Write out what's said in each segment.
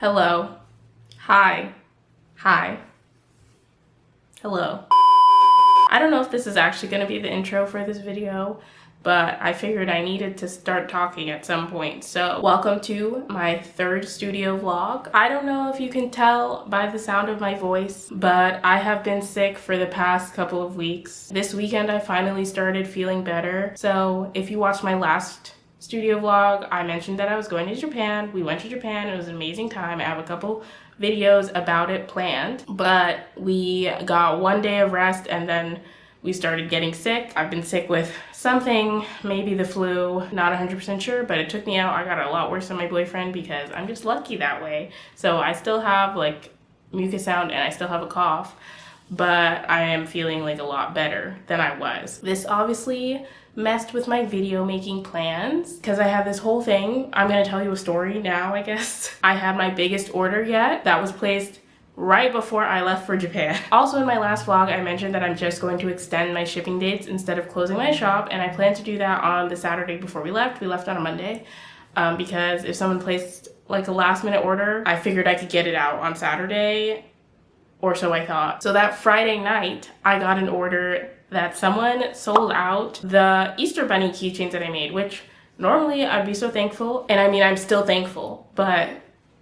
Hello. Hi. Hi. Hello. I don't know if this is actually going to be the intro for this video, but I figured I needed to start talking at some point. So welcome to my third studio vlog. I don't know if you can tell by the sound of my voice, but I have been sick for the past couple of weeks. This weekend I finally started feeling better. So if you watched my last studio vlog, I mentioned that I was going to Japan. We went to Japan. It was an amazing time. I have a couple videos about it planned, but we got one day of rest and then we started getting sick. I've been sick with something, maybe the flu, not 100% sure, but it took me out. I got a lot worse than my boyfriend because I'm just lucky that way. So I still have like mucus sound and I still have a cough, but I am feeling like a lot better than I was. This obviously messed with my video making plans because I have this whole thing. I'm gonna tell you a story now, I guess. I had my biggest order yet that was placed right before I left for Japan. Also in my last vlog, I mentioned that I'm just going to extend my shipping dates instead of closing my shop, and I plan to do that on the Saturday before we left. We left on a Monday because if someone placed like a last minute order, I figured I could get it out on Saturday, or so I thought. So that Friday night, I got an order that someone sold out the Easter Bunny keychains that I made, which normally I'd be so thankful. And I mean, I'm still thankful, but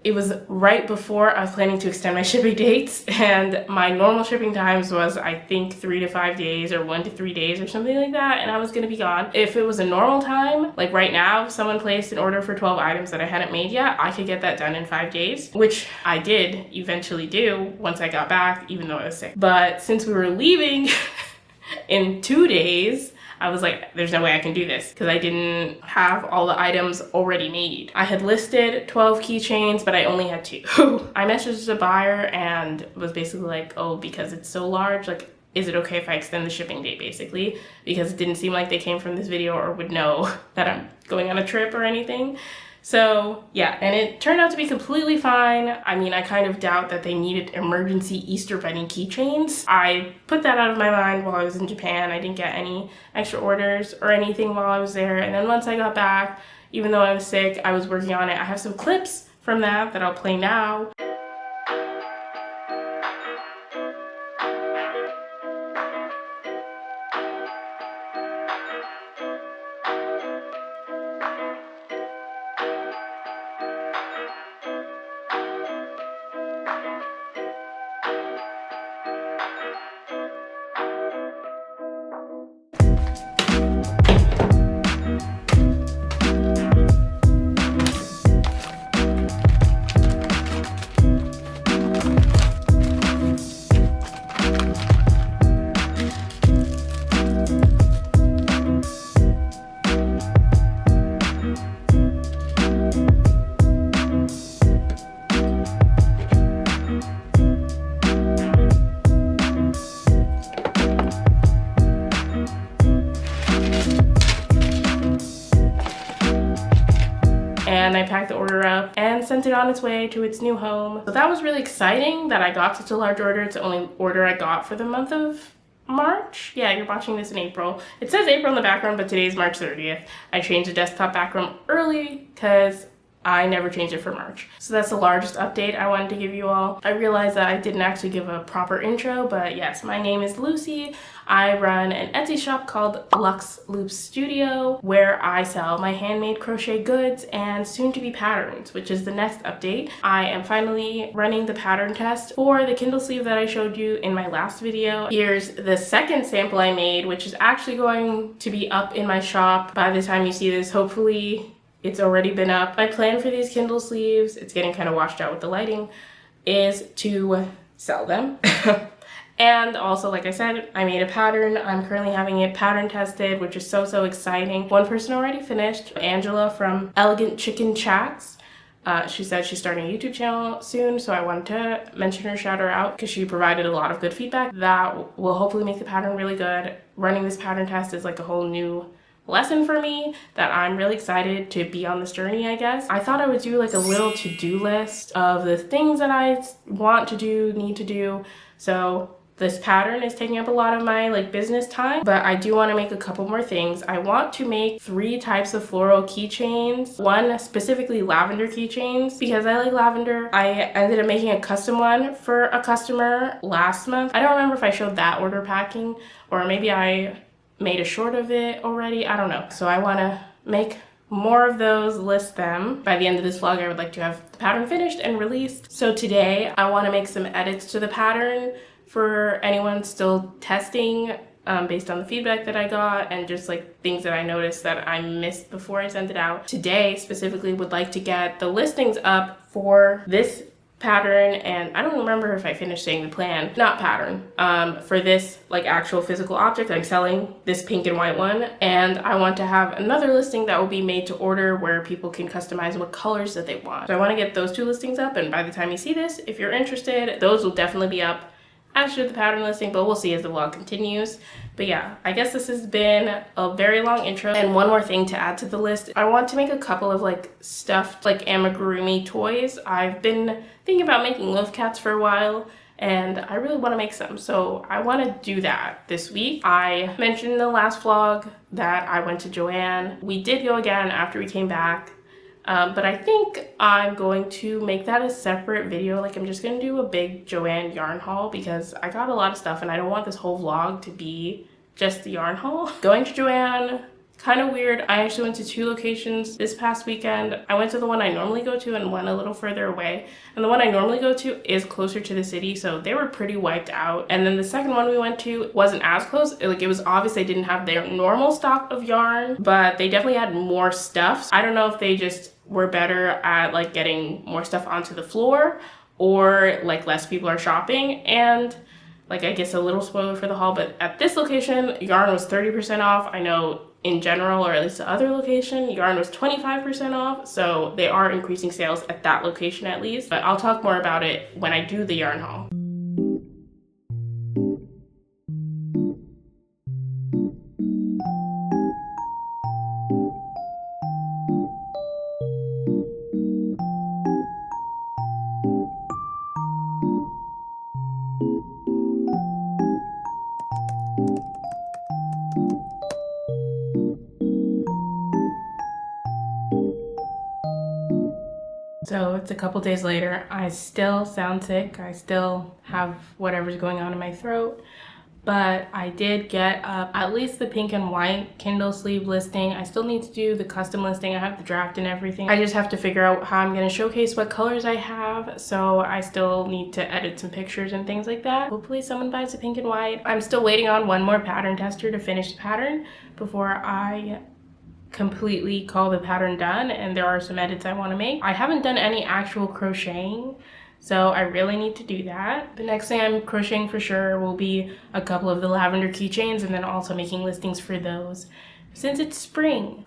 it was right before I was planning to extend my shipping dates, and my normal shipping times was, I think, 3 to 5 days or 1 to 3 days or something like that, and I was gonna be gone. If it was a normal time, like right now, if someone placed an order for 12 items that I hadn't made yet, I could get that done in 5 days, which I did eventually do once I got back, even though I was sick. But since we were leaving in 2 days, I was like, there's no way I can do this because I didn't have all the items already made. I had listed 12 keychains, but I only had 2. I messaged a buyer and was basically like, oh, because it's so large, like, is it okay if I extend the shipping date, basically? Because it didn't seem like they came from this video or would know that I'm going on a trip or anything. So yeah, and it turned out to be completely fine. I mean, I kind of doubt that they needed emergency Easter Bunny keychains. I put that out of my mind while I was in Japan. I didn't get any extra orders or anything while I was there. And then once I got back, even though I was sick, I was working on it. I have some clips from that I'll play now. And I packed the order up and sent it on its way to its new home. So that was really exciting that I got such a large order. It's the only order I got for the month of March. Yeah, you're watching this in April. It says April in the background, but today's March 30th. I changed the desktop background early because I never changed it for March. So that's the largest update I wanted to give you all. I realized that I didn't actually give a proper intro, but yes, my name is Lucy. I run an Etsy shop called Luxe Loops Studio, where I sell my handmade crochet goods and soon-to-be patterns, which is the next update. I am finally running the pattern test for the Kindle sleeve that I showed you in my last video. Here's the second sample I made, which is actually going to be up in my shop by the time you see this. Hopefully it's already been up. My plan for these Kindle sleeves, it's getting kind of washed out with the lighting, is to sell them. And also, like I said, I made a pattern. I'm currently having it pattern tested, which is so exciting. One person already finished, Angela from Elegant Chicken Chats. She said she's starting a YouTube channel soon, so I wanted to mention her, shout her out, because she provided a lot of good feedback that will hopefully make the pattern really good. Running this pattern test is like a whole new lesson for me that I'm really excited to be on this journey, I guess. I thought I would do like a little to-do list of the things that I want to do, need to do. So this pattern is taking up a lot of my like business time, but I do want to make a couple more things. I want to make 3 types of floral keychains. One specifically lavender keychains because I like lavender. I ended up making a custom one for a customer last month. I don't remember if I showed that order packing or maybe I made a short of it already. I don't know. So I want to make more of those, list them. By the end of this vlog, I would like to have the pattern finished and released. So today I want to make some edits to the pattern for anyone still testing based on the feedback that I got and just like things that I noticed that I missed before I sent it out. Today specifically would like to get the listings up for this pattern, and I don't remember if I finished saying the plan, not pattern, for this like actual physical object. I'm selling this pink and white one, and I want to have another listing that will be made to order where people can customize what colors that they want. So I want to get those 2 listings up, and by the time you see this, if you're interested, those will definitely be up as should the pattern listing, but we'll see as the vlog continues. But yeah, I guess this has been a very long intro. And one more thing to add to the list, I want to make a couple of like stuffed like amigurumi toys. I've been thinking about making love cats for a while, and I really want to make some, so I want to do that this week. I mentioned in the last vlog that I went to Joann. We did go again after we came back. But I think I'm going to make that a separate video. Like I'm just gonna do a big Joann yarn haul because I got a lot of stuff and I don't want this whole vlog to be just the yarn haul. Going to Joann, kind of weird. I actually went to 2 locations this past weekend. I went to the one I normally go to and one a little further away. And the one I normally go to is closer to the city, so they were pretty wiped out. And then the second one we went to wasn't as close. Like it was obvious they didn't have their normal stock of yarn, but they definitely had more stuff. I don't know if they just were better at like getting more stuff onto the floor or like less people are shopping. And like I guess a little spoiler for the haul, but at this location yarn was 30% off. I know in general, or at least the other location, yarn was 25% off, so they are increasing sales at that location at least, but I'll talk more about it when I do the yarn haul. So it's a couple days later. I still sound sick. I still have whatever's going on in my throat. But I did get up at least the pink and white Kindle sleeve listing. I still need to do the custom listing. I have the draft and everything. I just have to figure out how I'm going to showcase what colors I have. So I still need to edit some pictures and things like that. Hopefully someone buys the pink and white. I'm still waiting on one more pattern tester to finish the pattern before I completely call the pattern done, and there are some edits I want to make. I haven't done any actual crocheting, so I really need to do that. The next thing I'm crocheting for sure will be a couple of the lavender keychains, and then also making listings for those since it's spring.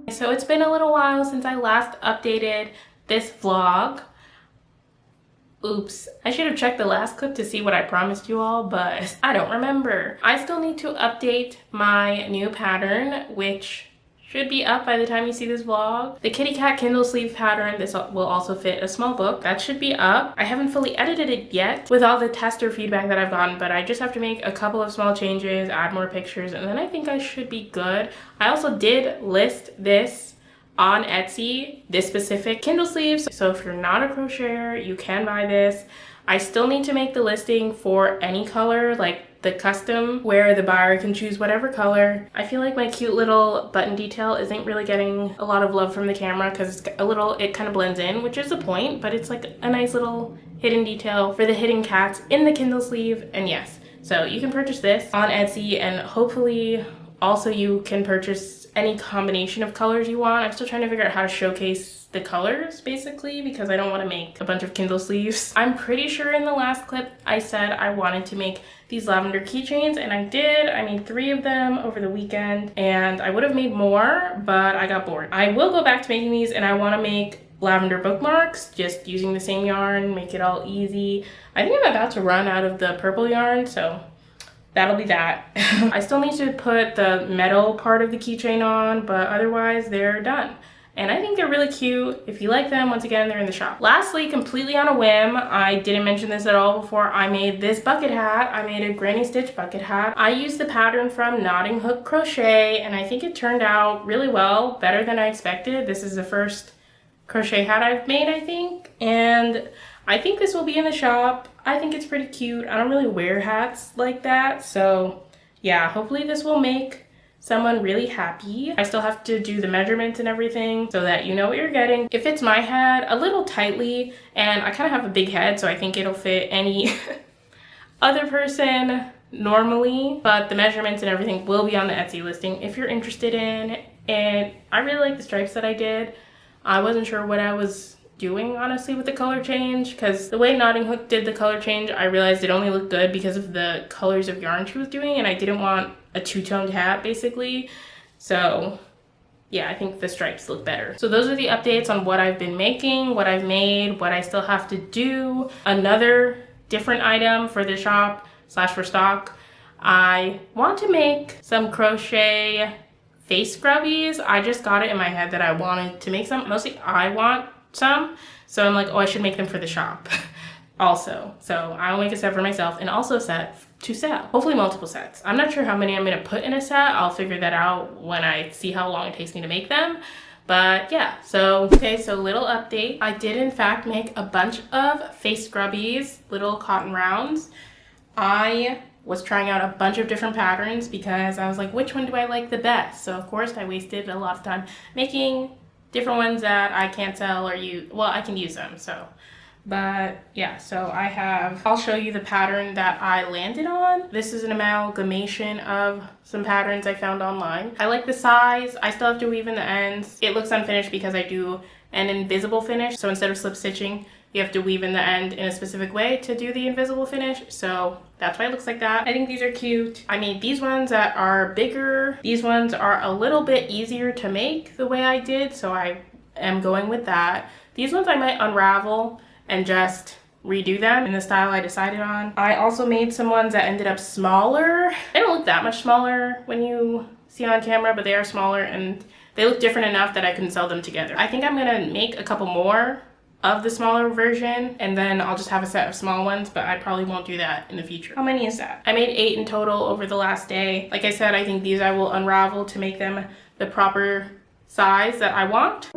So it's been a little while since I last updated this vlog. Oops, I should have checked the last clip to see what I promised you all, but I don't remember. I still need to update my new pattern, which should be up by the time you see this vlog. The kitty cat Kindle sleeve pattern, this will also fit a small book. That should be up. I haven't fully edited it yet with all the tester feedback that I've gotten, but I just have to make a couple of small changes, add more pictures, and then I think I should be good. I also did list this on Etsy, this specific Kindle sleeves. So if you're not a crocheter, you can buy this. I still need to make the listing for any color, like the custom, where the buyer can choose whatever color. I feel like my cute little button detail isn't really getting a lot of love from the camera because it's a little, it kind of blends in, which is the point, but it's like a nice little hidden detail for the hidden cats in the Kindle sleeve. And yes, so you can purchase this on Etsy, and hopefully also you can purchase any combination of colors you want. I'm still trying to figure out how to showcase the colors basically because I don't want to make a bunch of Kindle sleeves. I'm pretty sure in the last clip I said I wanted to make these lavender keychains, and I did. I made 3 of them over the weekend, and I would have made more, but I got bored. I will go back to making these, and I want to make lavender bookmarks just using the same yarn, make it all easy. I think I'm about to run out of the purple yarn, so that'll be that. I still need to put the metal part of the keychain on, but otherwise they're done. And I think they're really cute. If you like them, once again, they're in the shop. Lastly, completely on a whim, I didn't mention this at all before, I made this bucket hat. I made a granny stitch bucket hat. I used the pattern from Knotting Hook Crochet, and I think it turned out really well, better than I expected. This is the first crochet hat I've made, I think, and I think this will be in the shop. I think it's pretty cute. I don't really wear hats like that, so yeah, hopefully this will make someone really happy. I still have to do the measurements and everything so that you know what you're getting. It fits my head a little tightly, and I kind of have a big head, so I think it'll fit any other person normally, but the measurements and everything will be on the Etsy listing if you're interested in. And I really like the stripes that I did. I wasn't sure what I was doing honestly with the color change, because the way Knotting Hook did the color change, I realized it only looked good because of the colors of yarn she was doing, and I didn't want a two-toned hat basically. So yeah, I think the stripes look better. So those are the updates on what I've been making, what I've made, what I still have to do. Another different item for the shop slash for stock, I want to make some crochet face scrubbies. I just got it in my head that I wanted to make some. Mostly I want some, so I'm like, oh, I should make them for the shop also. So I'll make a set for myself and also a set to sell, hopefully multiple sets. I'm not sure how many I'm gonna put in a set. I'll figure that out when I see how long it takes me to make them. But yeah, so okay, so little update. I did in fact make a bunch of face scrubbies, little cotton rounds. I was trying out a bunch of different patterns because I was like, which one do I like the best? So of course I wasted a lot of time making different ones that I can't sell or use. Well, I can use them, so. But yeah, so I'll show you the pattern that I landed on. This is an amalgamation of some patterns I found online. I like the size. I still have to weave in the ends. It looks unfinished because I do an invisible finish. So instead of slip stitching, you have to weave in the end in a specific way to do the invisible finish. So that's why it looks like that. I think these are cute. I made these ones that are bigger. These ones are a little bit easier to make the way I did, so I am going with that. These ones I might unravel and just redo them in the style I decided on. I also made some ones that ended up smaller. They don't look that much smaller when you see on camera, but they are smaller and they look different enough that I can sell them together. I think I'm gonna make a couple more of the smaller version, and then I'll just have a set of small ones, but I probably won't do that in the future. How many is that? I made 8 in total over the last day. Like I said, I think these I will unravel to make them the proper size that I want.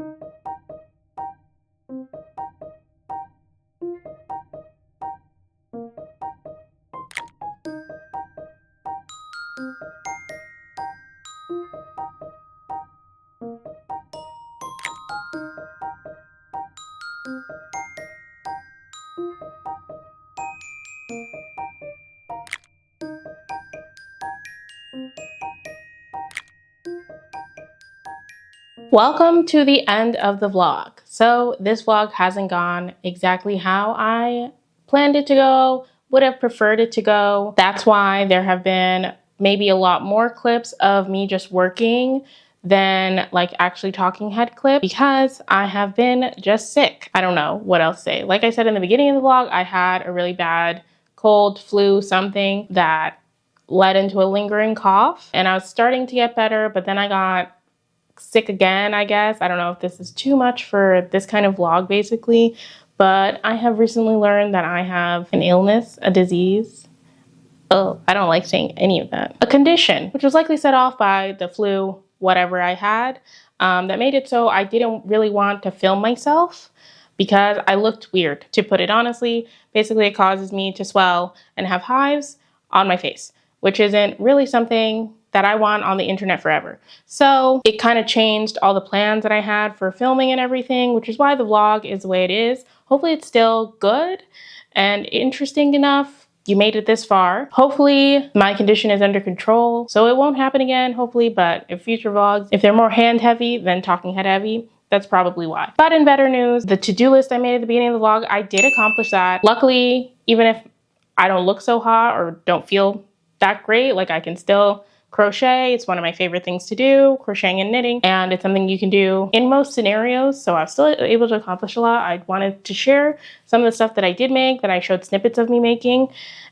Welcome to the end of the vlog. So this vlog hasn't gone exactly how I planned it to go, would have preferred it to go. That's why there have been maybe a lot more clips of me just working than like actually talking head clip, because I have been just sick. I don't know what else to say. Like I said in the beginning of the vlog, I had a really bad cold, flu, something that led into a lingering cough, and I was starting to get better, but then I got sick again, I guess. I don't know if this is too much for this kind of vlog basically, but I have recently learned that I have an illness, a disease. Oh, I don't like saying any of that. A condition, which was likely set off by the flu, whatever I had, that made it so I didn't really want to film myself because I looked weird, to put it honestly. Basically, it causes me to swell and have hives on my face, which isn't really something that I want on the internet forever. So it kind of changed all the plans that I had for filming and everything, which is why the vlog is the way it is. Hopefully it's still good and interesting enough you made it this far. Hopefully my condition is under control, so it won't happen again, hopefully, but in future vlogs, if they're more hand heavy than talking head heavy, that's probably why. But in better news, the to-do list I made at the beginning of the vlog, I did accomplish that. Luckily, even if I don't look so hot or don't feel that great, like I can still crochet. It's one of my favorite things to do, crocheting and knitting, and it's something you can do in most scenarios, so I was still able to accomplish a lot. I wanted to share some of the stuff that I did make, that I showed snippets of me making,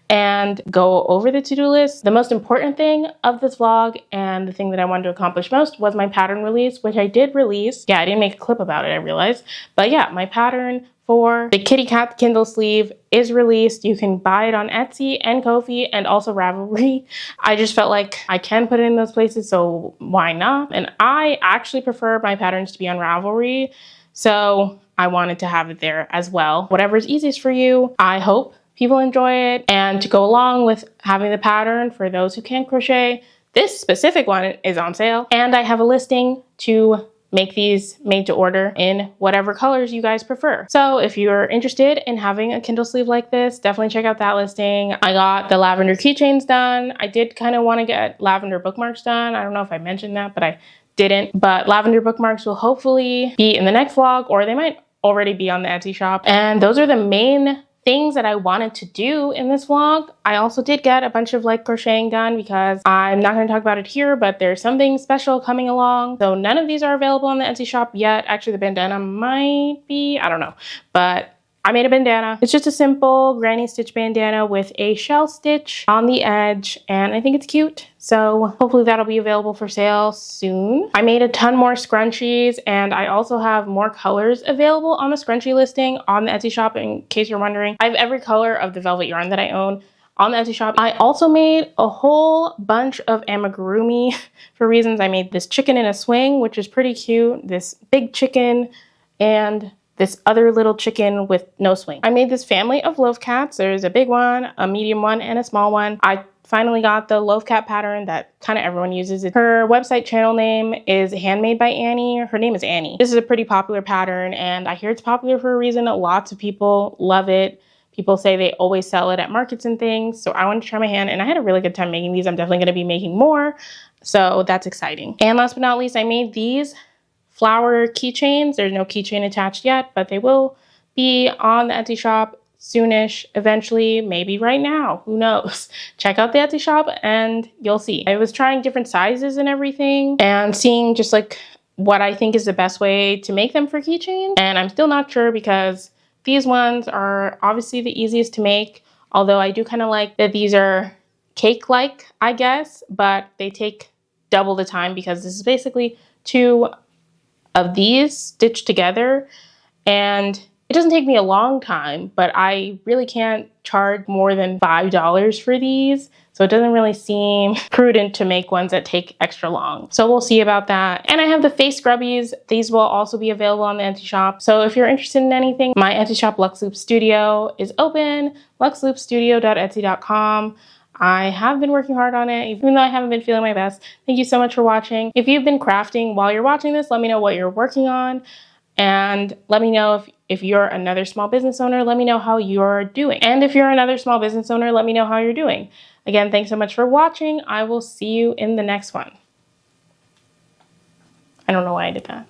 and go over the to-do list. The most important thing of this vlog and the thing that I wanted to accomplish most was my pattern release, which I did release. Yeah, I didn't make a clip about it, I realized. But yeah, my pattern for the kitty cat Kindle sleeve is released. You can buy it on Etsy and Ko-fi and also Ravelry. I just felt like I can put it in those places, so why not? And I actually prefer my patterns to be on Ravelry, so I wanted to have it there as well. Whatever's easiest for you. I hope people enjoy it. And to go along with having the pattern for those who can't crochet, this specific one is on sale. And I have a listing to make these made to order in whatever colors you guys prefer. So if you're interested in having a Kindle sleeve like this, definitely check out that listing. I got the lavender keychains done. I did kind of want to get lavender bookmarks done. I don't know if I mentioned that, but I didn't. But lavender bookmarks will hopefully be in the next vlog, or they might already be on the Etsy shop. And those are the main things that I wanted to do in this vlog. I also did get a bunch of like crocheting done because I'm not going to talk about it here, but there's something special coming along. So none of these are available on the Etsy shop yet. Actually, the bandana might be, I don't know, but I made a bandana. It's just a simple granny stitch bandana with a shell stitch on the edge, and I think it's cute. So hopefully that'll be available for sale soon. I made a ton more scrunchies, and I also have more colors available on the scrunchie listing on the Etsy shop, in case you're wondering. I have every color of the velvet yarn that I own on the Etsy shop. I also made a whole bunch of amigurumi for reasons. I made this chicken in a swing, which is pretty cute, this big chicken, and this other little chicken with no swing. I made this family of loaf cats. There's a big one, a medium one, and a small one. I finally got the loaf cat pattern that kind of everyone uses. Her website channel name is Handmade by Annie. Her name is Annie. This is a pretty popular pattern, and I hear it's popular for a reason. Lots of people love it. People say they always sell it at markets and things. So I wanted to try my hand, and I had a really good time making these. I'm definitely going to be making more. So that's exciting. And last but not least, I made these flower keychains. There's no keychain attached yet, but they will be on the Etsy shop soonish, eventually, maybe right now, who knows. Check out the Etsy shop and you'll see. I was trying different sizes and everything and seeing just like what I think is the best way to make them for keychains. And I'm still not sure because these ones are obviously the easiest to make, although I do kind of like that these are cake-like, I guess, but they take double the time because this is basically two of these stitched together, and it doesn't take me a long time, but I really can't charge more than $5 for these, so it doesn't really seem prudent to make ones that take extra long. So we'll see about that. And I have the face scrubbies. These will also be available on the Etsy shop. So if you're interested in anything, my Etsy shop Lux Loop Studio is open, luxloopstudio.etsy.com. I have been working hard on it, even though I haven't been feeling my best. Thank you so much for watching. If you've been crafting while you're watching this, let me know what you're working on. And let me know if you're another small business owner, let me know how you're doing. And if you're another small business owner, let me know how you're doing. Again, thanks so much for watching. I will see you in the next one. I don't know why I did that.